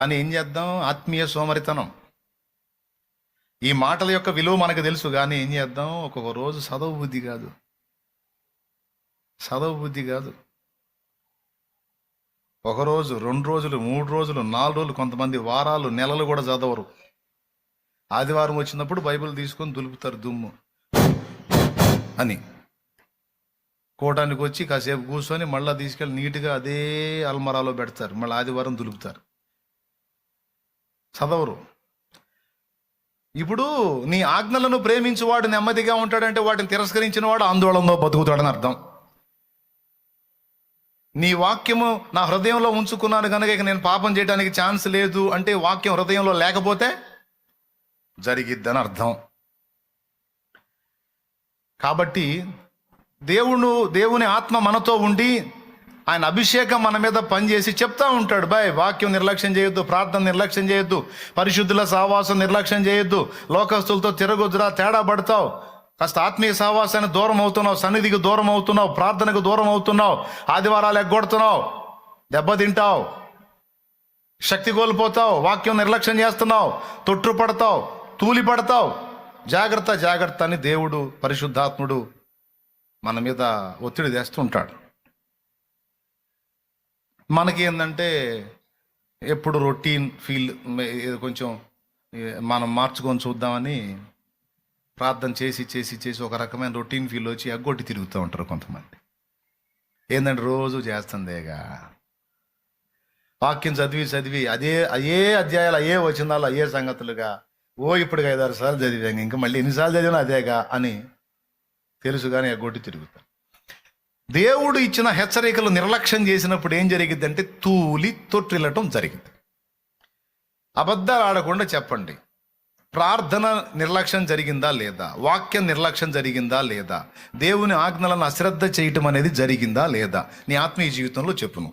అని ఏం చేద్దాం? ఆత్మీయ సోమరితనం. ఈ మాటల యొక్క విలువ మనకు తెలుసు, కానీ ఏం చేద్దాం? ఒక్కొక్క రోజు చదవ బుద్ధి కాదు, ఒకరోజు 2 రోజులు 3 రోజులు 4 రోజులు, కొంతమంది వారాలు నెలలు కూడా చదవరు. ఆదివారం వచ్చినప్పుడు బైబిల్ తీసుకొని దులుపుతారు దుమ్ము అని. కోటానికి వచ్చి కాసేపు కూర్చొని మళ్ళీ తీసుకెళ్ళి నీట్గా అదే అల్మరాలో పెడతారు, మళ్ళీ ఆదివారం దులుపుతారు, చదవరు. ఇప్పుడు నీ ఆజ్ఞలను ప్రేమించువాడు నెమ్మదిగా ఉంటాడంటే వాటిని తిరస్కరించిన వాడు ఆందోళనలో బతుకుతాడని అర్థం. నీ వాక్యము నా హృదయంలో ఉంచుకున్నాను కనుక ఇక నేను పాపం చేయడానికి ఛాన్స్ లేదు అంటే వాక్యం హృదయంలో లేకపోతే జరిగిద్దని అర్థం. కాబట్టి దేవుని ఆత్మ మనతో ఉండి ఆయన అభిషేకం మన మీద పనిచేసి చెప్తా ఉంటాడు, వాక్యం నిర్లక్ష్యం చేయొద్దు, ప్రార్థన నిర్లక్ష్యం చేయొద్దు, పరిశుద్ధుల సహవాసం నిర్లక్ష్యం చేయొద్దు, లోకస్తులతో తిరగొద్దురా, తేడా పడతావు, కాస్త ఆత్మీయ సహవాసానికి దూరం అవుతున్నావు, సన్నిధికి దూరం అవుతున్నావు, ప్రార్థనకు దూరం అవుతున్నావు, ఆదివారాలు ఎగ్గొడుతున్నావు, దెబ్బతింటావు, శక్తి కోల్పోతావు, వాక్యం నిర్లక్ష్యం చేస్తున్నావు, తొట్టు పడతావు, తూలి పడతావు, జాగ్రత్త జాగ్రత్త అని దేవుడు పరిశుద్ధాత్ముడు మన మీద ఒత్తిడి తెస్తుంటాడు. మనకి ఏంటంటే ఎప్పుడు రొటీన్ ఫీల్, కొంచెం మనం మార్చుకొని చూద్దామని ప్రార్థన చేసి చేసి చేసి ఒక రకమైన రొటీన్ ఫీల్ వచ్చి ఎగ్గొట్టి తిరుగుతూ ఉంటారు కొంతమంది. ఏంటంటే రోజు చేస్తుందేగా, వాక్యం చదివి చదివి అదే అధ్యాయాలు అయ్యే వచనాలు అయ్యే సంగతులుగా, ఇప్పుడు 5-6 సార్లు చదివాங்க, ఇంకా మళ్ళీ ఎన్నిసార్లు చదివినా అదేగా అని తెలుసు, కానీ ఎగ్గొట్టి తిరుగుతారు. దేవుడు ఇచ్చిన హెచ్చరికలు నిర్లక్ష్యం చేసినప్పుడు ఏం జరిగింది అంటే తూలి తొట్టిల్లటం జరిగింది. అబద్ధాలు ఆడకుండా చెప్పండి, ప్రార్థన నిర్లక్ష్యం జరిగిందా లేదా, వాక్యం నిర్లక్ష్యం జరిగిందా లేదా, దేవుని ఆజ్ఞలను అశ్రద్ధ చేయటం అనేది జరిగిందా లేదా, నీ ఆత్మీయ జీవితంలో చెప్పును,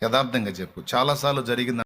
యథార్థంగా చెప్పు. చాలాసార్లు జరిగింది.